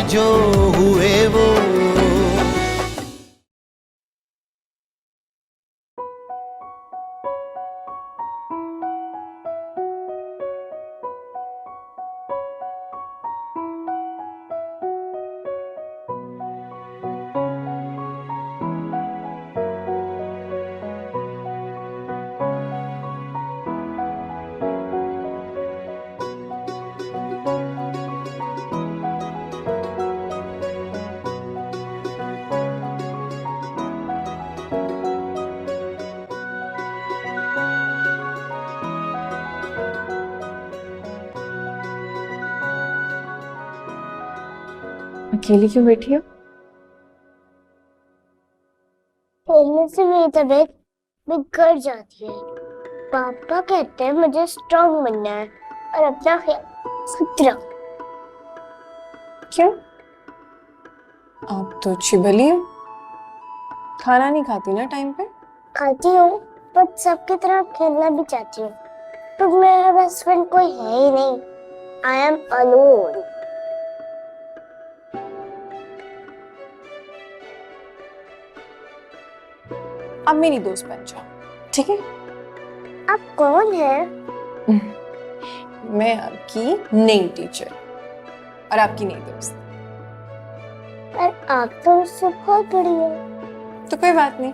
जो हुए वो। अकेली क्यों बैठी हो? खेलने से मेरी तबीयत बिगड़ जाती है। पापा कहते हैं मुझे स्ट्रांग बनना है और अपना ख्याल खुद रखना। क्यों? आप तो अच्छी भली हो, खाना नहीं खाती ना टाइम पे? खाती हूँ पर सबकी तरह खेलना भी चाहती हूँ। तो मेरा बेस्ट फ्रेंड कोई है ही नहीं। I am alone. आप मेरी दोस्त बन जाओ, ठीक है? आप कौन है? मैं आपकी नई टीचर और आपकी नई दोस्त। पर आप तो मुझसे बहुत बड़ी हो। तो कोई बात नहीं,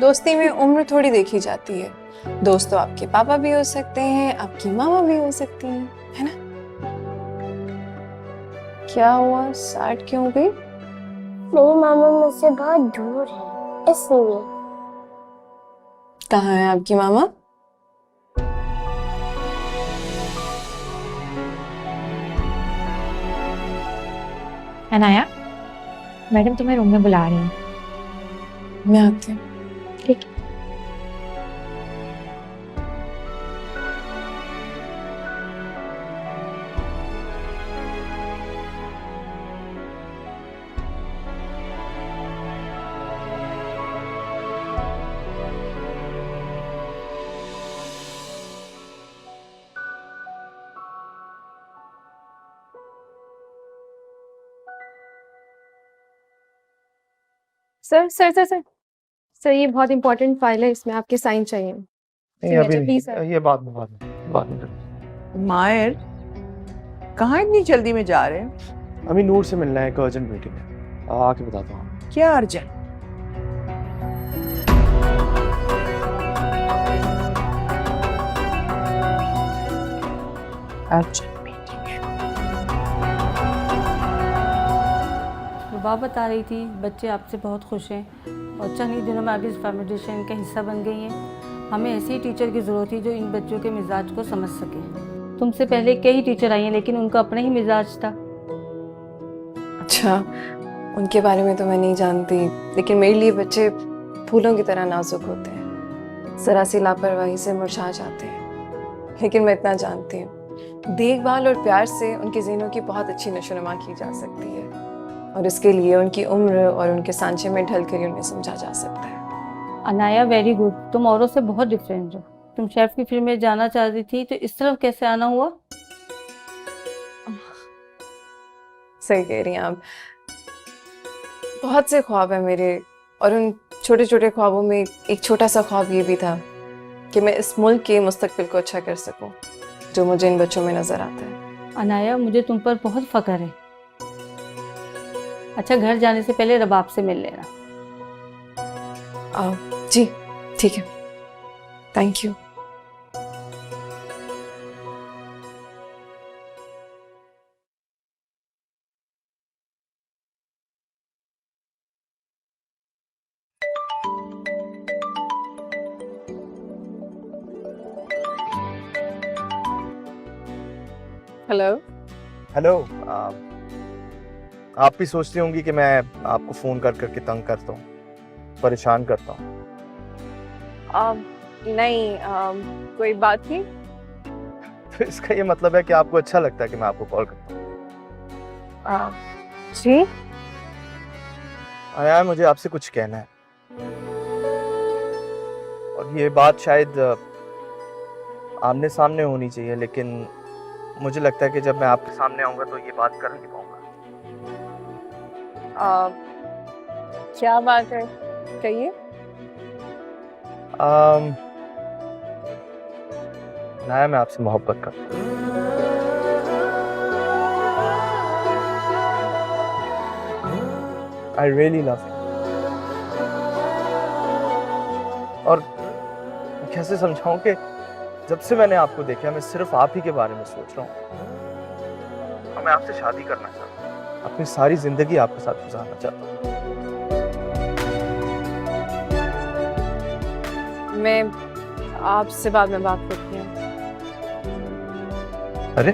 दोस्ती में उम्र थोड़ी देखी जाती है। दोस्त तो आपके पापा भी हो सकते हैं, आपकी मामा भी हो सकती हैं, है ना? क्या हुआ, सैड क्यों गई? मेरी मामा मुझसे बहुत दूर है इसलिए। कहाँ है आपकी मामा? अनाया, मैडम तुम्हें रूम में बुला रही हैं। मैं आती हूँ। ठीक है। Sir sir sir sir sir, ये बहुत इंपॉर्टेंट फाइल है, इसमें आपके साइन चाहिए। नहीं अभी प्लीज नहीं, ये बाद में। मायर, कहाँ इतनी जल्दी में जा रहे हैं? अभी नूर से मिलना है, एक अर्जेंट मीटिंग है, आके बताता हूँ। क्या अर्जेंट? अर्जेंट मीटिंग है। रुबा बता रही थी बच्चे आपसे बहुत खुश हैं और चंद ही दिनों में आप इस फाउंडेशन का हिस्सा बन गई हैं। हमें ऐसी टीचर की ज़रूरत थी जो इन बच्चों के मिजाज को समझ सके। तुमसे पहले कई टीचर आई हैं लेकिन उनका अपना ही मिजाज था। अच्छा, उनके बारे में तो मैं नहीं जानती, लेकिन मेरे लिए बच्चे फूलों की तरह नाजुक होते हैं, जरा सी लापरवाही से मुरझा जाते हैं। लेकिन मैं इतना जानती हूँ, देखभाल और प्यार से उनके ज़हनों की बहुत अच्छी नशोनुमा की जा सकती है, और इसके लिए उनकी उम्र और उनके सांचे में ढल कर ही उन्हें समझा जा सकता है। Anaya, very good. तुम औरों से बहुत डिफरेंट हो। तुम शेफ की फील्ड में जाना चाहती थी तो इस तरफ कैसे आना हुआ? सही कह रही हैं आप। बहुत से ख्वाब हैं मेरे, और उन छोटे छोटे ख्वाबों में एक छोटा सा ख्वाब ये भी था कि मैं इस मुल्क के मुस्तकबिल को अच्छा कर सकूं, जो मुझे इन बच्चों में नजर आता है। अनाया, मुझे तुम पर बहुत फख्र है। अच्छा, घर जाने से पहले रबाब से मिल लेना। जी ठीक है, थैंक यू। हेलो। हेलो। आप भी सोचती होंगी कि मैं आपको फोन कर करके तंग करता हूँ, परेशान करता हूँ। नहीं, कोई बात नहीं। तो इसका ये मतलब है कि आपको अच्छा लगता है कि मैं आपको कॉल करता हूँ। जी। यार, मुझे आपसे कुछ कहना है, और ये बात शायद आमने सामने होनी चाहिए, लेकिन मुझे लगता है कि जब मैं आपके सामने आऊंगा तो ये बात कर नहीं पाऊंगा। क्या बात है, कहिए। नाया, मैं आपसे मोहब्बत करता हूँ। I really love you. और कैसे समझाऊं कि जब से मैंने आपको देखा मैं सिर्फ आप ही के बारे में सोच रहा हूँ। और मैं आपसे शादी करना चाहता हूँ, अपनी सारी जिंदगी आपके साथ गुजारना चाहता हूँ। मैं आपसे बाद में बात करती हूँ। अरे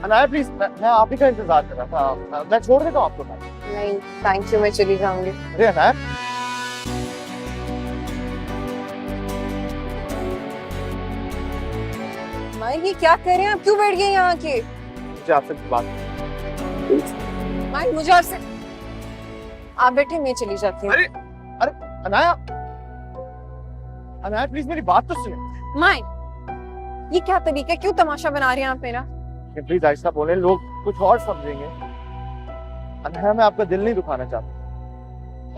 अनाया प्लीज, मैं आप ही का इंतजार कर रहा था। मैं छोड़ देता हूँ आपको। नहीं थैंक यू, मैं चली जाऊंगी। अरे अनाया, माई ये क्या कर रहे हैं आप, क्यों बैठ गए यहाँ आके? मुझे आपसे बात माई मुझे आपसे, आप बैठे मैं चली जाती हूँ। अरे अनाया, अनाया प्लीज मेरी बात तो सुनिए। माई ये क्या तरीका है, क्यों तमाशा बना रहे हैं आप मेरा? प्लीज ऐसा बोले, लोग कुछ और समझेंगे। अनाया, मैं आपका दिल नहीं दुखाना चाहता,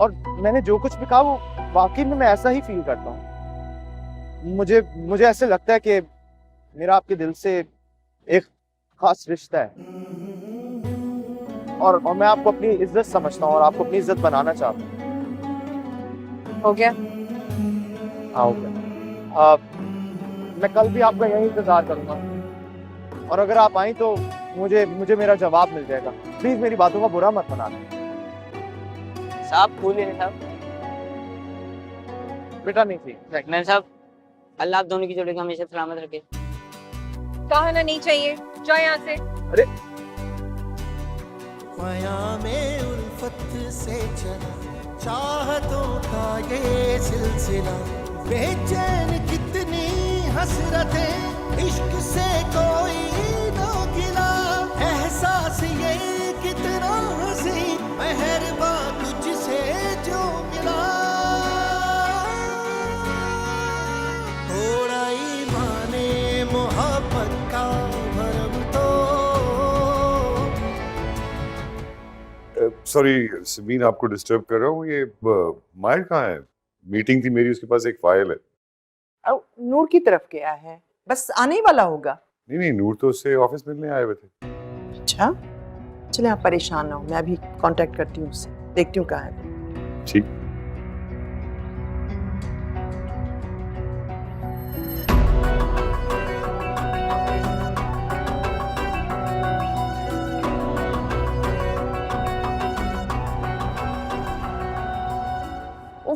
और मैंने जो कुछ भी कहा वो वाकई में मैं ऐसा ही फील करता हूँ। मुझे ऐसे लगता है कि मेरा आपके दिल से एक खास रिश्ता है, और मैं आपको अपनी इज्जत समझता हूँ और आपको अपनी इज्जत बनाना चाहता हूँ। हो गया? हाँ हो गया। मैं कल भी आपका यही इंतजार करूंगा, और अगर आप आई तो मुझे मेरा जवाब मिल जाएगा। प्लीज मेरी बातों का बुरा मत मनाना। साहब फूल लेने साहब। बेटा नहीं थी। मैम साहब, अल्लाह आप दोनों की जोड़ी को हमेशा सलामत रखे। कहा ना नहीं चाहिए, जाओ यहाँ से। अरे में उल्फत से चला चाहतों का ये सिलसिला, बेचैन कितनी हसरतें इश्क से कोई ना गिला, एहसास ये कितना हंसी मेहरबा तुझसे जो मिला, थोड़ा ईमाने मोहब्बत का भरम तो। सॉरी समीन, आपको डिस्टर्ब कर रहा हूँ। ये मायर कहाँ है? मीटिंग थी मेरी, उसके पास एक फाइल है। नूर की तरफ गया है, बस आने ही वाला होगा। नहीं, नूर तो उससे ऑफिस मिलने आए हुए थे। अच्छा, चले आप परेशान ना हो, मैं अभी कांटेक्ट करती हूँ उससे, देखती हूँ कहाँ है। ठीक।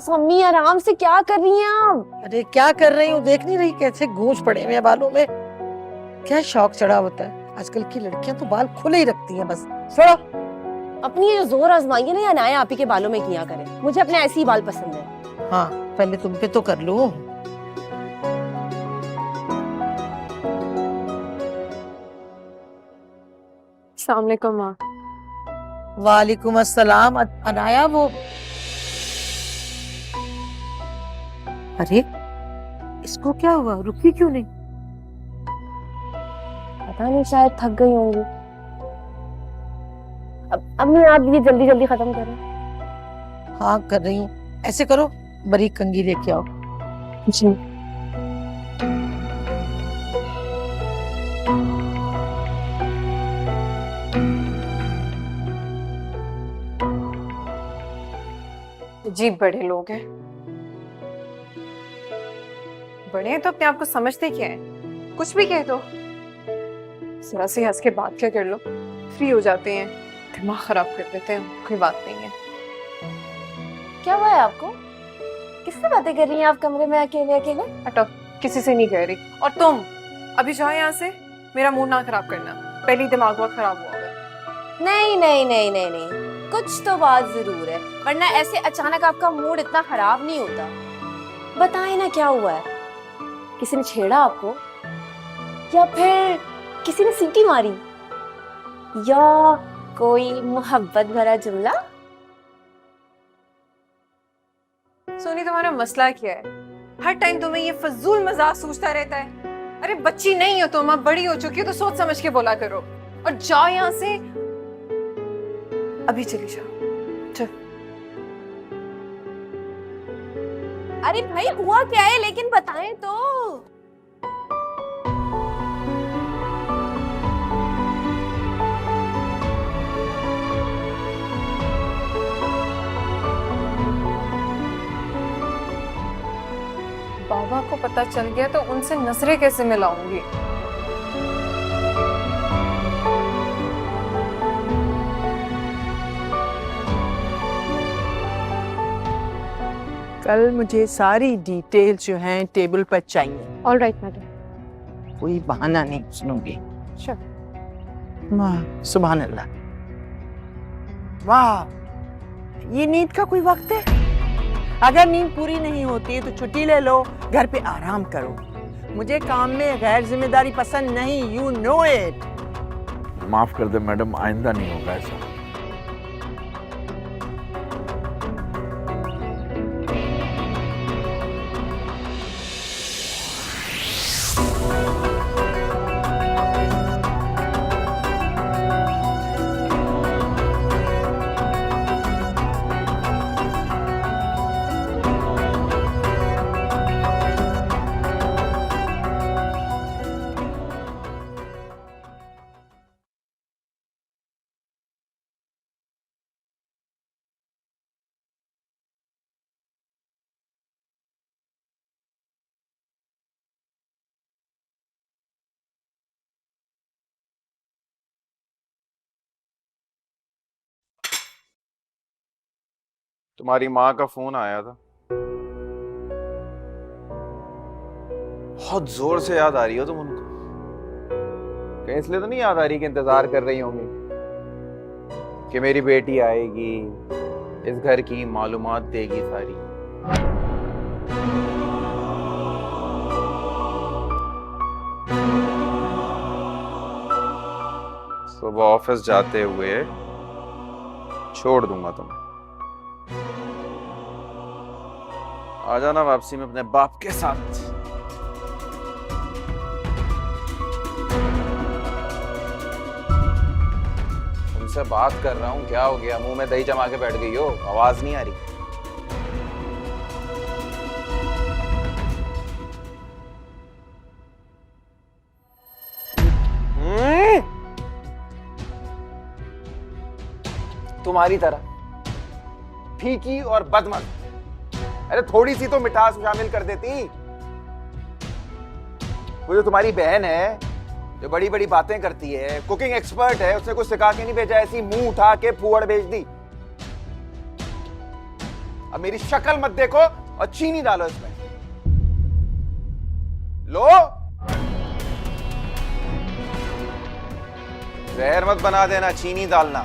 मम्मी आराम से, क्या कर रही हैं आप? अरे क्या कर रही हूँ, देख नहीं रही कैसे गूंज पड़े हुए बालों में? क्या शौक चढ़ा होता है आजकल की लड़कियां, तो बाल खुले ही रखती हैं बस। छोड़ो। अपनी ये जो जोर आजमाई है ना, या नाया आप ही के बालों में किया करें, मुझे अपने ऐसे ही बाल पसंद है। हाँ, पहले तुम पे तो कर लो। अस्सलाम वालेकुम माँ। वालेकुम अस्सलाम। अनाया वो, अरे इसको क्या हुआ, रुकी क्यों नहीं? पता नहीं, शायद थक गई होंगी। अब अम्मी आप ये जल्दी जल्दी खत्म करें। हाँ कर रही हूँ। ऐसे करो, बारीक कंघी लेके आओ। जी। अजीब बड़े लोग हैं। बड़े हैं तो अपने आप को समझते क्या है, कुछ भी कह दो, जरा से हंस के बात क्या कर लो, फ्री हो जाते हैं, दिमाग खराब कर देते हैं। कोई बात नहीं है। क्या हुआ है आपको? किससे बातें कर रही हैं आप कमरे में अकेले अकेले? हटो, किसी से नहीं कह रही। और तुम अभी जाओ यहाँ से, मेरा मूड ना खराब करना, पहले ही दिमाग बहुत खराब हुआ है। नहीं नहीं नहीं नहीं नहीं, कुछ तो बात जरूर है, वरना ऐसे अचानक आपका मूड इतना खराब नहीं होता। बताएं ना क्या हुआ है? किसी ने छेड़ा आपको, या फिर किसी ने सीटी मारी, या कोई मोहब्बत भरा जुमला? सोनी, तुम्हारा मसला क्या है? हर टाइम तुम्हें ये फजूल मजाक सूझता रहता है। अरे बच्ची नहीं हो तुम, अब बड़ी हो चुकी हो तो सोच समझ के बोला करो। और जाओ यहाँ से, अभी चली जाओ। चल। अरे भाई हुआ क्या है, लेकिन बताएं तो। बाबा को पता चल गया तो उनसे नजरें कैसे मिलाऊंगी? कल मुझे सारी डिटेल्स जो हैं टेबल पर चाहिए। All right madam. कोई बहाना नहीं सुनूंगी। Sure. वाह, सुभान अल्लाह। वाह, ये नींद का कोई वक्त है? अगर नींद पूरी नहीं होती है तो छुट्टी ले लो, घर पे आराम करो। मुझे काम में गैर जिम्मेदारी पसंद नहीं, यू नो इट। माफ कर दे मैडम, आइंदा नहीं होगा ऐसा। तुम्हारी माँ का फोन आया था। बहुत जोर से याद आ रही हो तुम उनको। कहीं इसलिए तो नहीं याद आ रही कि इंतजार कर रही होंगी कि मेरी बेटी आएगी, इस घर की मालूमात देगी सारी। सुबह ऑफिस जाते हुए छोड़ दूंगा तुम्हें। आ जाना वापसी में अपने बाप के साथ। तुमसे बात कर रहा हूं, क्या हो गया? मुंह में दही जमा के बैठ गई हो, आवाज नहीं आ रही? तुम्हारी तरह फीकी और बदमज़। अरे थोड़ी सी तो मिठास शामिल कर देती। वो जो तुम्हारी बहन है, जो बड़ी बड़ी बातें करती है, कुकिंग एक्सपर्ट है, उसने कुछ सिखा के नहीं भेजा, ऐसी मुंह उठा के फूहड़ भेज दी। अब मेरी शक्ल मत देखो और चीनी डालो इसमें। लो, जहर मत बना देना, चीनी डालना।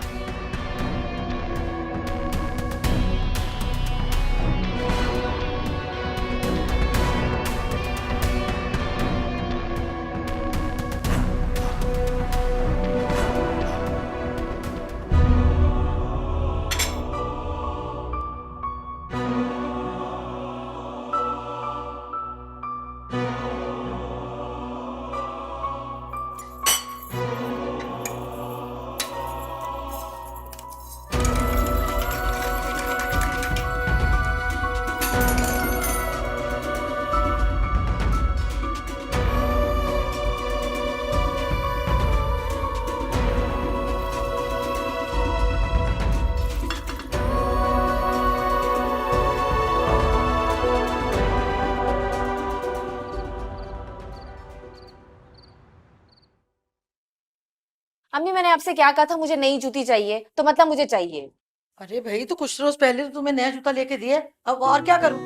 अम्मी मैंने आपसे क्या कहा था, मुझे नई जूती चाहिए तो मतलब मुझे चाहिए। अरे भाई, तो कुछ रोज पहले तो तुम्हें नया जूता लेके दिया, अब और क्या करूं?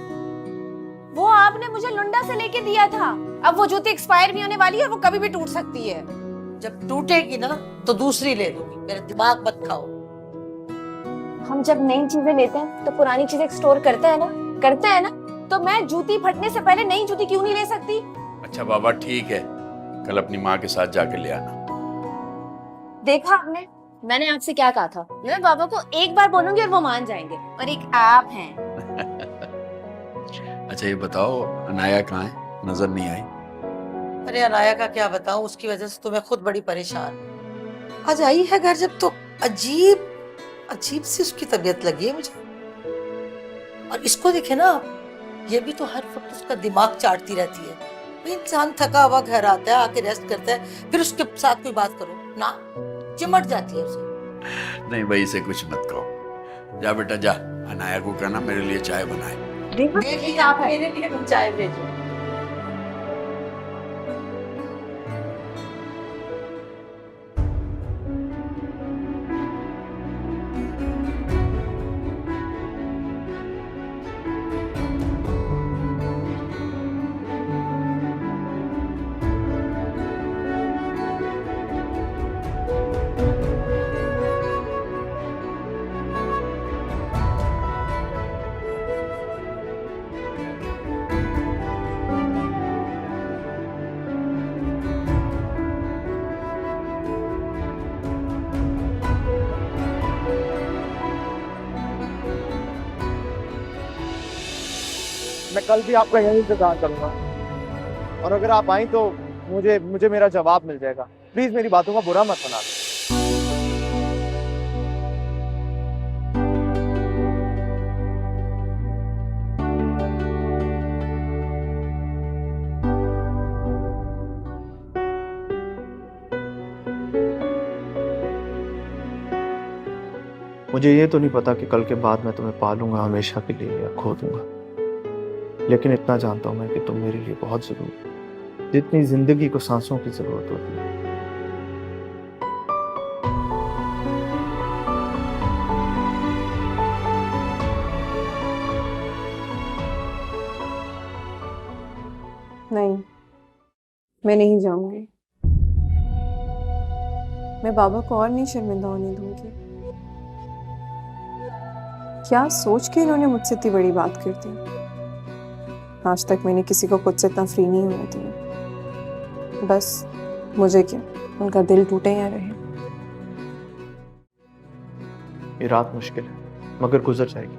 वो आपने मुझे लुंडा से लेके दिया था, अब वो जूती एक्सपायर भी होने वाली है और वो कभी भी टूट सकती है। जब टूटेगी ना तो दूसरी ले दूंगी, मेरा दिमाग मत खाओ। हम जब नई चीजें लेते हैं तो पुरानी चीजें स्टोर करते हैं ना, तो मैं जूती फटने से पहले नई जूती क्यों नहीं ले सकती? अच्छा बाबा ठीक है, कल अपनी माँ के साथ जाके ले आना। देखा आपने, मैंने आपसे क्या कहा था, मैं बाबा को एक बार बोलूंगी और वो मान जाएंगे, और एक आप हैं। अच्छा ये बताओ अनाया कहाँ है, नजर नहीं आई? अरे अनाया का क्या बताऊं, उसकी वजह से तो मैं खुद बड़ी परेशान। आज आई है घर जब तो अजीब अजीब सी उसकी तबीयत लगी है मुझे। और इसको देखे ना आप, ये भी तो हर वक्त उसका दिमाग चाटती रहती है। भाई इंसान थका हुआ घर आता है, आके रेस्ट करता है, फिर उसके साथ कोई बात करो ना, चिमट जाती है उसे। नहीं भाई इसे कुछ मत कहो, जा बेटा जा, अनाया को कहना मेरे लिए चाय बनाए। देखिए आप मेरे लिए भी चाय भेजो। मैं कल भी आपका यही इंतजार करूंगा, और अगर आप आई तो मुझे मेरा जवाब मिल जाएगा। प्लीज मेरी बातों का बुरा मत बना। मुझे ये तो नहीं पता कि कल के बाद मैं तुम्हें पालूंगा हमेशा के लिए या खो दूंगा, लेकिन इतना जानता हूं मैं कि तुम मेरे लिए बहुत जरूरी हो, जितनी जिंदगी को सांसों की जरूरत होती है। नहीं, मैं नहीं जाऊंगी। मैं बाबा को और नहीं शर्मिंदा होने दूंगी। क्या सोच के इन्होंने मुझसे इतनी बड़ी बात कर दी? आज तक मैंने किसी को खुद से इतना फ्री नहीं होने दिया। बस मुझे क्या, उनका दिल टूटे या रहे। ये रात मुश्किल है मगर गुजर जाएगी।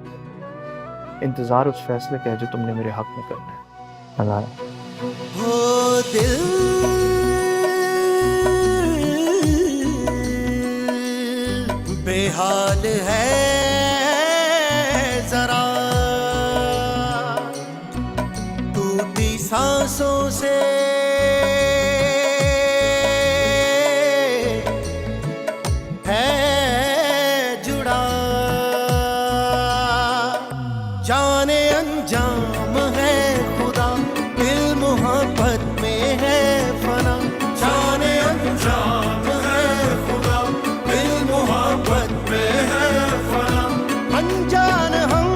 इंतजार उस फैसले का है जो तुमने मेरे हक में करना है। अनाया, हो दिल बेहाल है जरा, टूटी सांसों से है जुड़ा, जाने अंजाम है खुदा, दिल मोहब्बत में है फना, जाने अंजाम है खुदा, दिल मोहब्बत में है फना, अनजान हम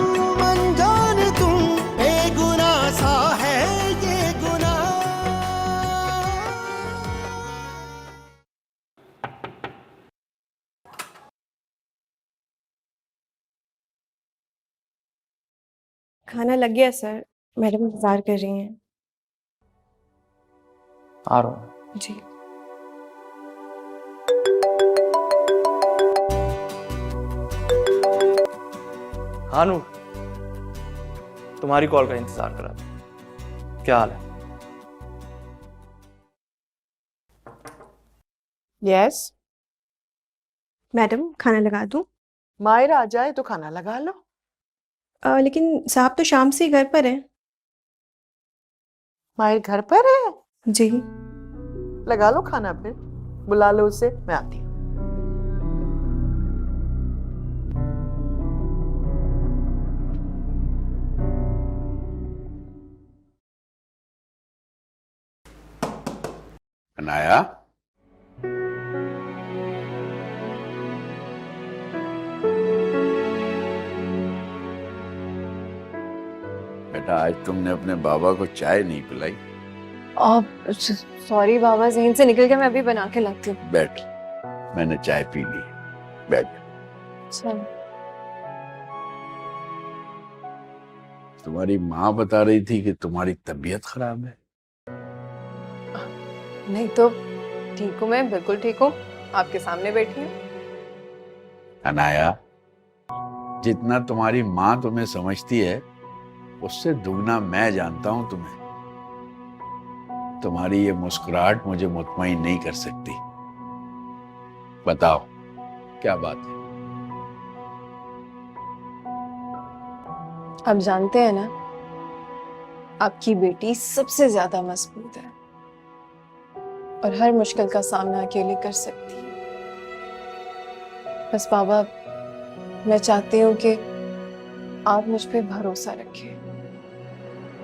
अनजान तुम, बेगुनाह सा है ये गुनाह। खाना लग गया सर, मैडम इंतजार कर रही हैं। आ रहा हूँ। जी। हाँ नूर, तुम्हारी कॉल का इंतजार कर रहा था। क्या हाल है? यस, मैडम खाना लगा दूं? मायरा आ जाए तो खाना लगा लो। लेकिन साहब तो शाम से ही घर पर हैं। मायर घर पर है? जी। लगा लो खाना, फिर बुला लो उसे, मैं आती हूँ। अनाया बेटा आज तुमने अपने बाबा को चाय नहीं पिलाई। सॉरी बाबा, जहन से निकल गया, मैं अभी बना के लाती हूँ। बैठ, मैंने चाय पी ली, बैठ। अच्छा। तुम्हारी माँ बता रही थी कि तुम्हारी तबीयत खराब है। नहीं तो ठीक हूँ, मैं बिल्कुल ठीक हूँ, आपके सामने बैठी हूँ। अनाया, जितना तुम्हारी माँ तुम्हें समझती है उससे दुगना मैं जानता हूं तुम्हें। तुम्हारी ये मुस्कुराहट मुझे मुतमईन नहीं कर सकती। बताओ क्या बात है? आप जानते हैं ना, आपकी बेटी सबसे ज्यादा मजबूत है और हर मुश्किल का सामना अकेले कर सकती है। बस बाबा, मैं चाहती हूँ कि आप मुझ पे भरोसा रखें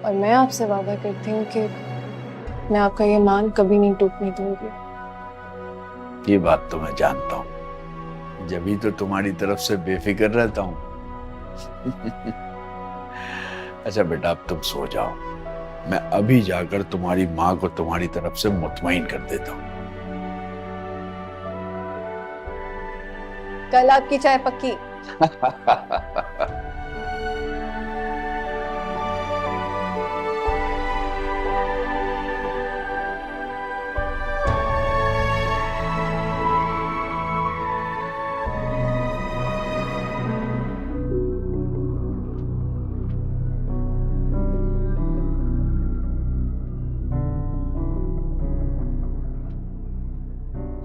और मैं आपसे वादा करती हूँ कि मैं आपका ये मान कभी नहीं टूटने दूंगी। ये बात तो मैं जानता हूँ, जब तो तुम्हारी तरफ से बेफिक्र रहता हूँ। अच्छा बेटा, अब तुम सो जाओ, मैं अभी जाकर तुम्हारी माँ को तुम्हारी तरफ से मुतमईन कर देता हूँ। कल आपकी चाय पक्की।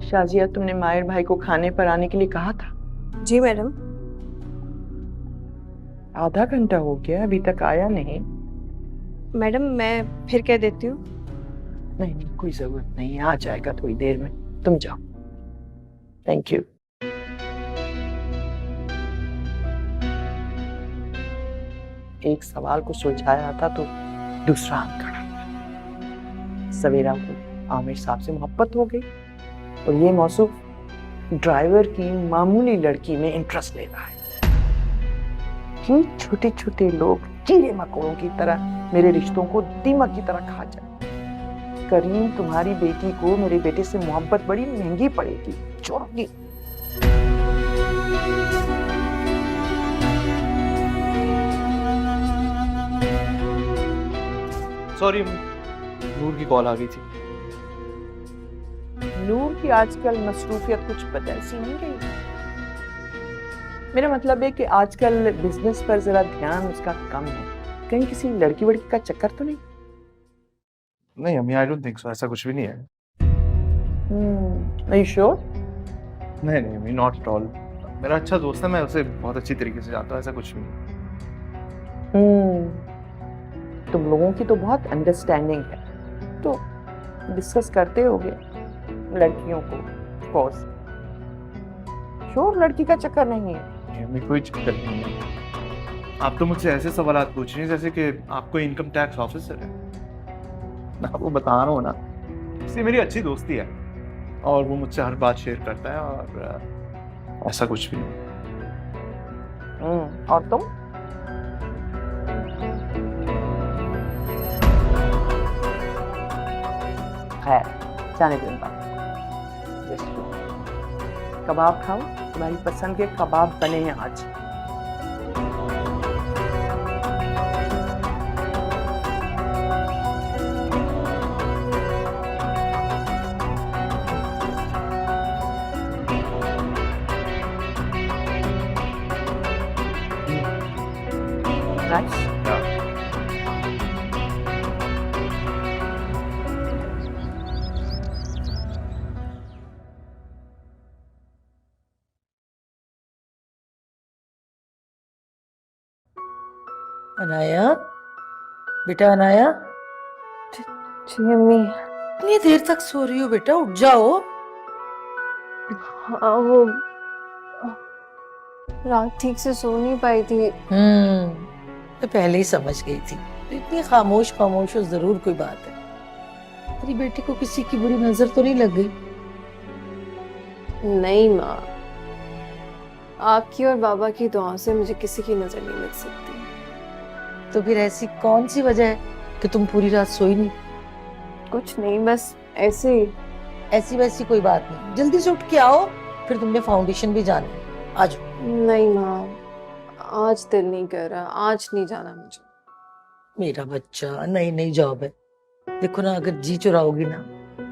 शाजिया, तुमने माहिर भाई को खाने पर आने के लिए कहा था? जी मैडम। आधा घंटा हो गया, अभी तक आया नहीं। मैडम मैं फिर कह देती हूँ। नहीं नहीं, कोई जरूरत नहीं है, आ जाएगा थोड़ी देर में, तुम जाओ। Thank you. एक सवाल को सुलझाया था तो दूसरा हल खड़ा। सवेरा को आमिर साहब से मोहब्बत हो गई और ये मौसूफ ड्राइवर की मामूली लड़की में इंटरेस्ट ले रहा है। क्यों छोटे छोटे लोग कीड़े मकोड़ों की तरह मेरे रिश्तों को दीमक की तरह खा जाए। करीम, तुम्हारी बेटी को मेरे बेटे से मोहब्बत बड़ी महंगी पड़ेगी, छोड़ोगी। सॉरी, नूर की कॉल आ गई थी। नूर की आजकल मसरूफियत कुछ बदल सी नहीं गई। मेरा मतलब है कि आजकल बिजनेस पर जरा ध्यान उसका कम है। कहीं किसी लड़की वड़की का चक्कर तो नहीं? नहीं अम्मी, आई डोंट थिंक सो, ऐसा कुछ भी नहीं है। Are you sure? नहीं नहीं अम्मी, नॉट एट ऑल। मेरा अच्छा दोस्त है, मैं उसे बहुत अच्छी तरीके से जानता हूँ, ऐसा कुछ भी नहीं। तुम लोगों की तो बहुत अंडरस्टैंडिंग है, तो डिस्कस करते होगे लड़कियों को। कोर्स श्योर लड़की का चक्कर नहीं है? अम्मी कोई चक्कर नहीं है। आप तो मुझसे ऐसे सवाल पूछ रही हैं जैसे कि आप कोई इनकम टैक्स ऑफिसर है। मैं आपको बता रहा हूँ ना, इससे मेरी अच्छी दोस्ती है और वो मुझसे हर बात शेयर करता है और ऐसा कुछ भी नहीं। और तुम? खैर, जाने दो बात। कबाब खाओ, तुम्हारी पसंद के कबाब बने हैं आज। Nice. अनाया, बेटा अनाया, जी अम्मी। इतनी देर तक सो रही हो बेटा, उठ जाओ। हाँ, वो रात ठीक से सो नहीं पाई थी। मैं पहले ही समझ गई थी, इतनी खामोश खामोश हो, जरूर कोई बात है। तेरी बेटी को किसी की बुरी नजर तो नहीं लग गई? नहीं माँ, आपकी और बाबा की दुआ से मुझे किसी की नजर नहीं लग सकती। तो फिर ऐसी कौन सी वजह है कि तुम पूरी रात सोई नहीं? कुछ नहीं, बस ऐसे ही। ऐसी वैसी कोई बात नहीं, जल्दी से उठ के आओ, फिर तुमने फाउंडेशन भी जाना है। आ जाओ। नहीं माँ, आज दिल नहीं कर रहा, आज नहीं जाना मुझे। मेरा बच्चा, नहीं नहीं जाओ बे। देखो ना, अगर जी चुराओगी ना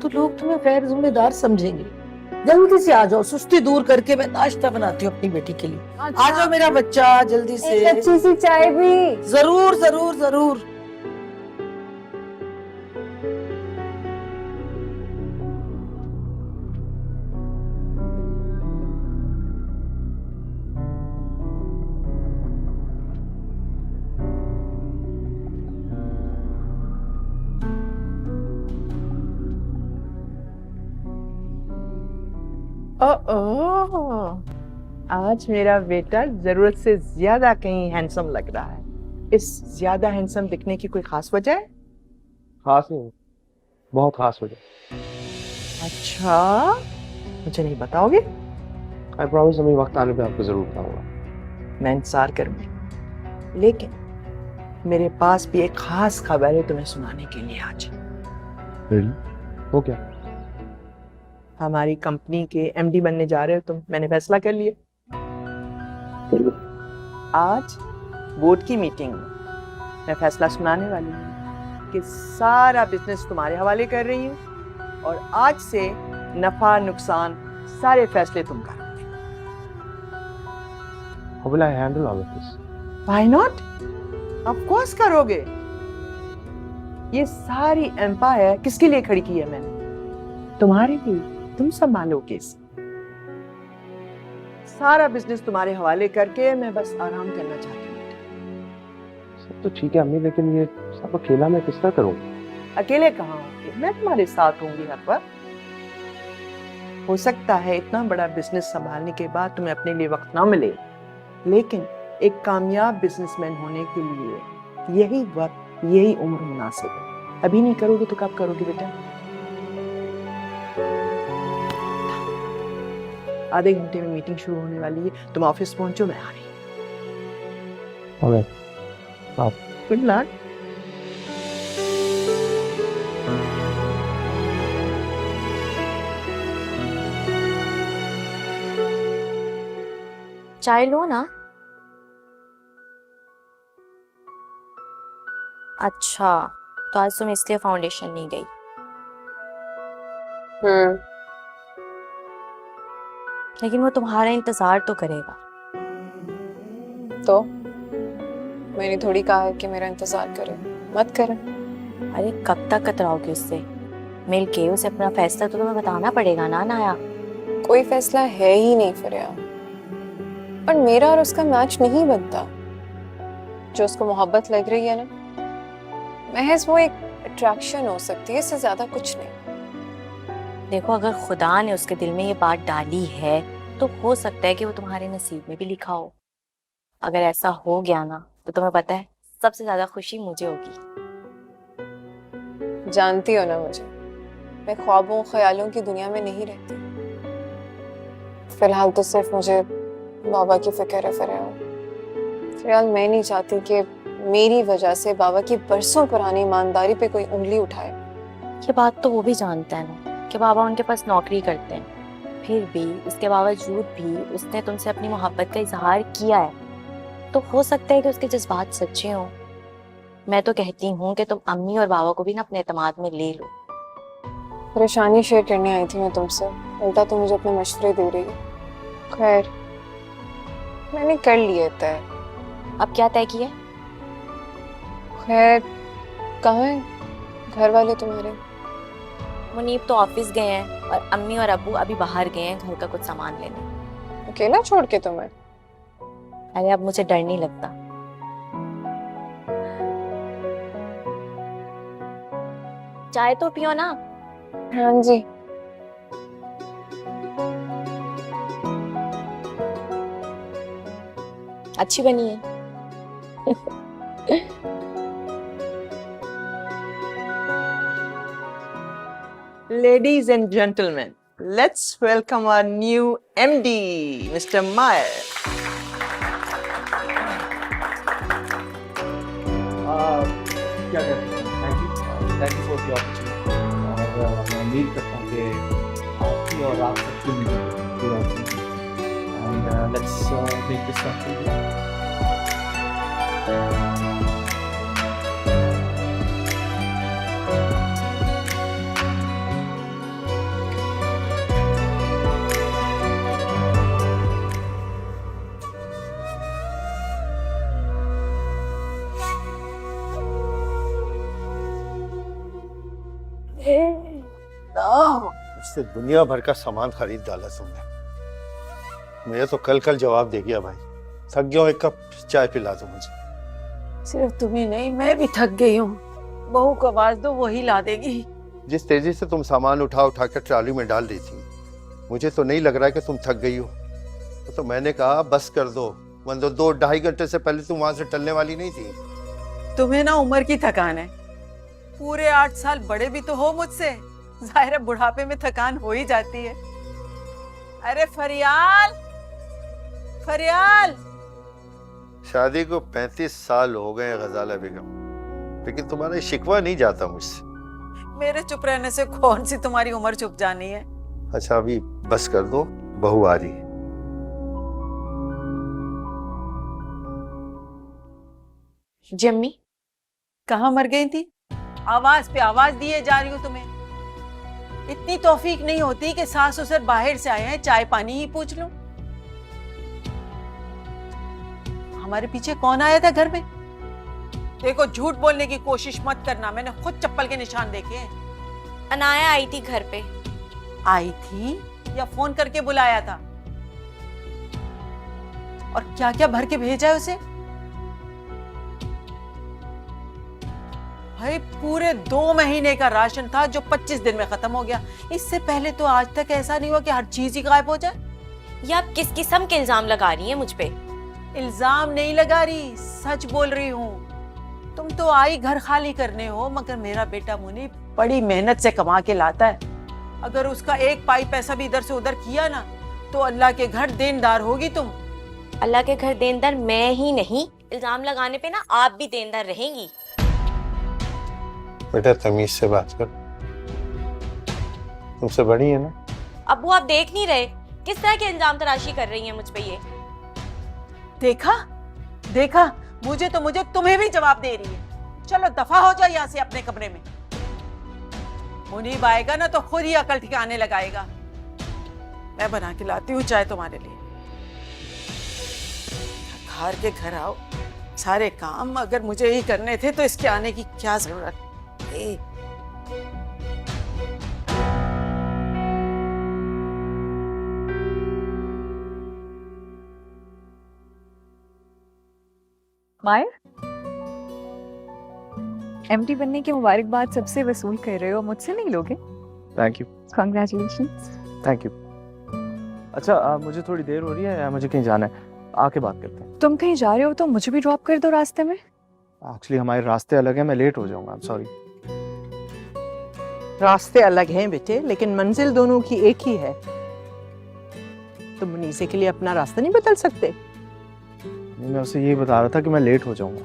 तो लोग तुम्हें गैर जिम्मेदार समझेंगे। जल्दी से आ जाओ, सुस्ती दूर करके मैं नाश्ता बनाती हूँ अपनी बेटी के लिए। आ जाओ मेरा बच्चा, जल्दी से। एक अच्छी सी चाय भी। जरूर जरूर जरूर। आज मेरा बेटा जरूरत से ज्यादा कहीं हैंडसम लग रहा है। इस ज्यादा हैंडसम दिखने की कोई खास वजह है? खास नहीं, बहुत खास वजह। अच्छा, मुझे नहीं बताओगे? आई प्रॉमिस, अभी वक्त आने पे आपको जरूर बताऊंगा। मैं इंतजार करूंगी, लेकिन मेरे पास भी एक खास खबर है तुम्हें सुनाने के लिए आज। वो क्या? हमारी कंपनी के एमडी बनने जा रहे हो तुम, मैंने फैसला कर लिया। आज बोर्ड की मीटिंग में मैं फैसला सुनाने वाली हूँ कि सारा बिजनेस तुम्हारे हवाले कर रही हूँ और आज से नफा नुकसान सारे फैसले तुम करोगे। How will I handle all of this? Why not? Of course करोगे। ये सारी एम्पायर किसके लिए खड़ी की है मैंने? तुम्हारे लिए। तुम संभालोगे इसे। सारा बिजनेस तुम्हारे हवाले करके मैं बस आराम करना चाहती हूँ। सब तो ठीक है अम्मी, लेकिन ये सब अकेला मैं किस तरह करूँगा? अकेले कहाँ होंगे, मैं तुम्हारे साथ होंगी हर वक्त। हो सकता है इतना बड़ा बिजनेस संभालने के बाद तुम्हें अपने लिए वक्त ना मिले, लेकिन एक कामयाब बिजनेसमैन होने के लिए यही वक्त, यही उम्र मुनासिब है। अभी नहीं करोगे तो कब करोगे बेटा? आधे घंटे में मीटिंग शुरू होने वाली है, तुम ऑफिस पहुंचो, मैं आ रही हूँ। Good luck. चाय लो ना। अच्छा, तो आज तुम इसलिए फाउंडेशन नहीं गई? लेकिन वो तुम्हारा इंतजार तो करेगा। तो मैंने थोड़ी कहा है कि मेरा इंतजार करे, मत करे। अरे कब तक कतराओगे उससे? मिल के उसे अपना फैसला तो तुम्हें बताना पड़ेगा ना नाया। कोई फैसला है ही नहीं फरिया, और मेरा और उसका मैच नहीं बनता। जो उसको मोहब्बत लग रही है ना, महज वो एक अट्रैक्शन हो सकती है, इससे ज्यादा कुछ नहीं। देखो, अगर खुदा ने उसके दिल में ये बात डाली है तो हो सकता है कि वो तुम्हारे नसीब में भी लिखा हो। अगर ऐसा हो गया ना तो तुम्हें पता है सबसे ज्यादा खुशी मुझे होगी। जानती हो ना मुझे, मैं ख्वाबों ख्यालों की दुनिया में नहीं रहती। फिलहाल तो सिर्फ मुझे बाबा की फिक्र है फिलहाल मैं नहीं चाहती कि मेरी वजह से बाबा की बरसों पुरानी ईमानदारी पे कोई उंगली उठाए। ये बात तो वो भी जानता है ना कि बाबा उनके पास नौकरी करते हैं, फिर भी उसके बावजूद भी उसने तुमसे अपनी मोहब्बत का इजहार किया है, तो हो सकता है कि उसके जज्बात सच्चे हों। मैं तो कहती हूँ कि तुम अम्मी और बाबा को भी ना अपने एतमाद में ले लो। परेशानी शेयर करने आई थी मैं तुमसे, उल्टा तुम मुझे अपने मशवरे दे रही हो। खैर, मैंने कर लिया तय। अब क्या तय किया? खैर, कहाँ है घर वाले तुम्हारे? मुनीब तो ऑफिस गए हैं और अम्मी और अब्बू अभी बाहर गए हैं घर का कुछ सामान लेने। अकेला छोड़ के तुम्हें? अरे अब मुझे डर नहीं लगता। चाय तो पियो ना। हाँ जी। अच्छी बनी है। Ladies and gentlemen, let's welcome our new MD, Mr. Meyer. क्या कहते हैं, thank you for the opportunity. और मैं उम्मीद करता हूँ कि आपकी और आप सबकी मीटिंग पूरा होगी। And let's make this happen. उससे दुनिया भर का सामान खरीद डाला तुमने। मुझे तो कल कल जवाब दे गया भाई। थक गया हूँ, एक कप चाय पिला दो मुझे। सिर्फ तुम्हें नहीं, मैं भी थक गई हूँ। बहू को आवाज दो, वही ला देगी। जिस तेजी से तुम सामान उठा कर ट्रॉली में डाल दी थी, मुझे तो नहीं लग रहा है कि तुम थक गई हो। तो मैंने कहा बस कर दो, वरना 2-2.5 घंटे से पहले तुम वहां से टलने वाली नहीं थी। तुम्हें ना उम्र की थकान है। पूरे 8 साल बड़े भी तो हो मुझसे। जाहिर है बुढ़ापे में थकान हो ही जाती है। अरे फरियाल, फरियाल। शादी को 35 साल हो गए गजाला बेगम, लेकिन तुम्हारा शिकवा नहीं जाता मुझसे। मेरे चुप रहने से कौन सी तुम्हारी उम्र चुप जानी है। अच्छा अभी बस कर दो, बहू आ रही है। जम्मी कहाँ मर गई थी? आवाज पे आवाज दिए जा रही हूँ तुम्हें। इतनी तौफीक नहीं होती कि सास ससुर बाहर से आए हैं, चाय पानी ही पूछ लूं। हमारे पीछे कौन आया था घर में? देखो झूठ बोलने की कोशिश मत करना, मैंने खुद चप्पल के निशान देखे हैं। अनाया आई थी घर पे। आई थी या फोन करके बुलाया था? और क्या क्या भर के भेजा है उसे? भाई पूरे 2 महीने का राशन था जो 25 दिन में खत्म हो गया। इससे पहले तो आज तक ऐसा नहीं हुआ कि हर चीज ही गायब हो जाए। ये आप किस किस्म के इल्जाम लगा रही हैं मुझ पे? इल्जाम नहीं लगा रही, सच बोल रही हूँ। तुम तो आई घर खाली करने हो, मगर मेरा बेटा मुनी बड़ी मेहनत से कमा के लाता है। अगर उसका एक पाई पैसा भी इधर से उधर किया ना, तो अल्लाह के घर देनदार होगी तुम। अल्लाह के घर देनदार मैं ही नहीं, इल्जाम लगाने पे ना आप भी देनदार रहेंगी। बेटा तमीज से बात कर, तुमसे बड़ी है ना। अब्बू आप देख नहीं रहे किस तरह के इल्जाम तराशी कर रही हैं मुझ पे ये? देखा देखा, मुझे तुम्हें भी जवाब दे रही है। चलो दफा हो जाओ यहाँ से अपने कमरे में। मुनीब आएगा ना तो खुद ही अकल ठिकाने लगाएगा। मैं बना के लाती हूँ चाय तुम्हारे लिए। घर के घर आओ, सारे काम अगर मुझे ही करने थे तो इसके आने की क्या जरूरत है? मायर, एमडी बनने की मुबारकबाद सबसे वसूल कर रहे हो, मुझसे नहीं लोगे? Thank you. Congratulations. Thank you. अच्छा मुझे थोड़ी देर हो रही है या मुझे कहीं जाना है? आके बात करते हैं। तुम कहीं जा रहे हो तो मुझे भी ड्रॉप कर दो रास्ते में। एक्चुअली हमारे रास्ते अलग हैं, मैं लेट हो जाऊंगा। I am sorry. रास्ते अलग हैं बेटे, लेकिन मंजिल दोनों की एक ही है। तुम मुनीसे के लिए अपना रास्ता नहीं बदल सकते? मैं उसे ये बता रहा था कि मैं लेट हो जाऊंगा।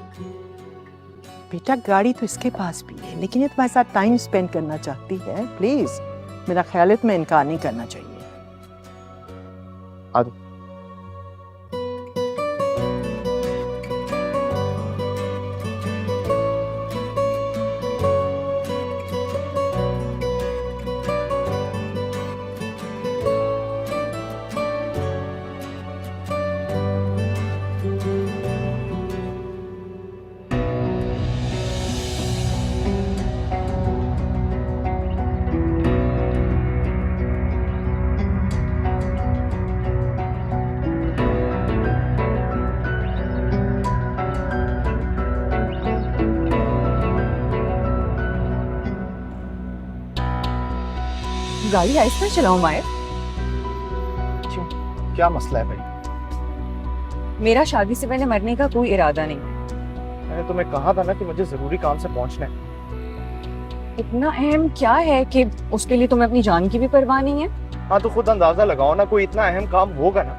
बेटा गाड़ी तो इसके पास भी है, लेकिन ये तुम्हारे साथ टाइम स्पेंड करना चाहती है। प्लीज मेरा ख्याल है तुम्हें इनकार नहीं करना चाहिए। आ दो। गाड़ी आहिस्ता चलाओ मायर। क्यों, क्या मसला है भाई? मेरा शादी से पहले मरने का कोई इरादा नहीं। मैंने तुम्हें कहा था ना कि मुझे जरूरी काम से पहुंचना है। इतना अहम क्या है कि उसके लिए तुम्हें अपनी जान की भी परवाह नहीं है? हाँ तो खुद अंदाजा लगाओ ना, कोई इतना अहम काम होगा ना।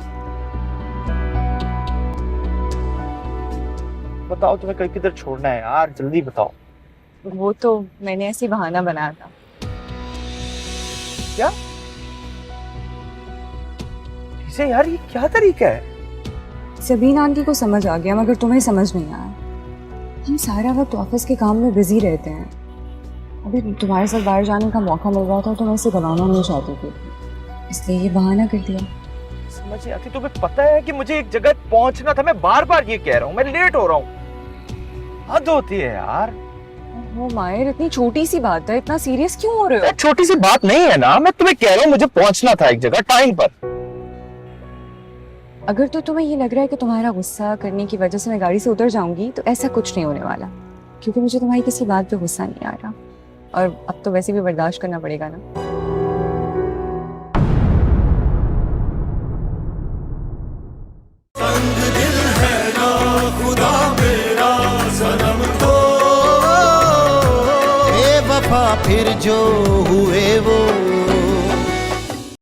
बताओ तुम्हें कहीं किधर छोड़ना है यार, जल्दी बताओ। वो तो मैंने ऐसे बहाना बनाया था। क्या? इसे यार ये क्या तरीका है? सबीन आंटी को समझ आ गया मगर तुम्हें समझ नहीं आया। हम सारा वक्त ऑफिस के काम में बिजी रहते हैं। अभी तुम्हारे साथ बाहर जाने का मौका मिल रहा था तो मैं इसे गवाना नहीं चाहती थी, इसलिए ये बहाना कर दिया। समझ नहीं आती। तुम्हें पता है कि मुझे एक जगह पहुंचना था, मैं बार बार ये कह रहा हूँ, मैं लेट हो रहा हूँ। हद होती है यार। वो मायर, इतनी छोटी सी बात है, इतना सीरियस क्यों हो रहे हो? छोटी सी बात नहीं है ना, मैं तुम्हें कह रहा हूँ मुझे पहुंचना था एक जगह टाइम पर। अगर तो तुम्हें ये लग रहा है कि तुम्हारा गुस्सा करने की वजह से मैं गाड़ी से उतर जाऊंगी तो ऐसा कुछ नहीं होने वाला, क्योंकि मुझे तुम्हारी किसी बात पे गुस्सा नहीं आ रहा और अब तो वैसे भी बर्दाश्त करना पड़ेगा ना। फिर जो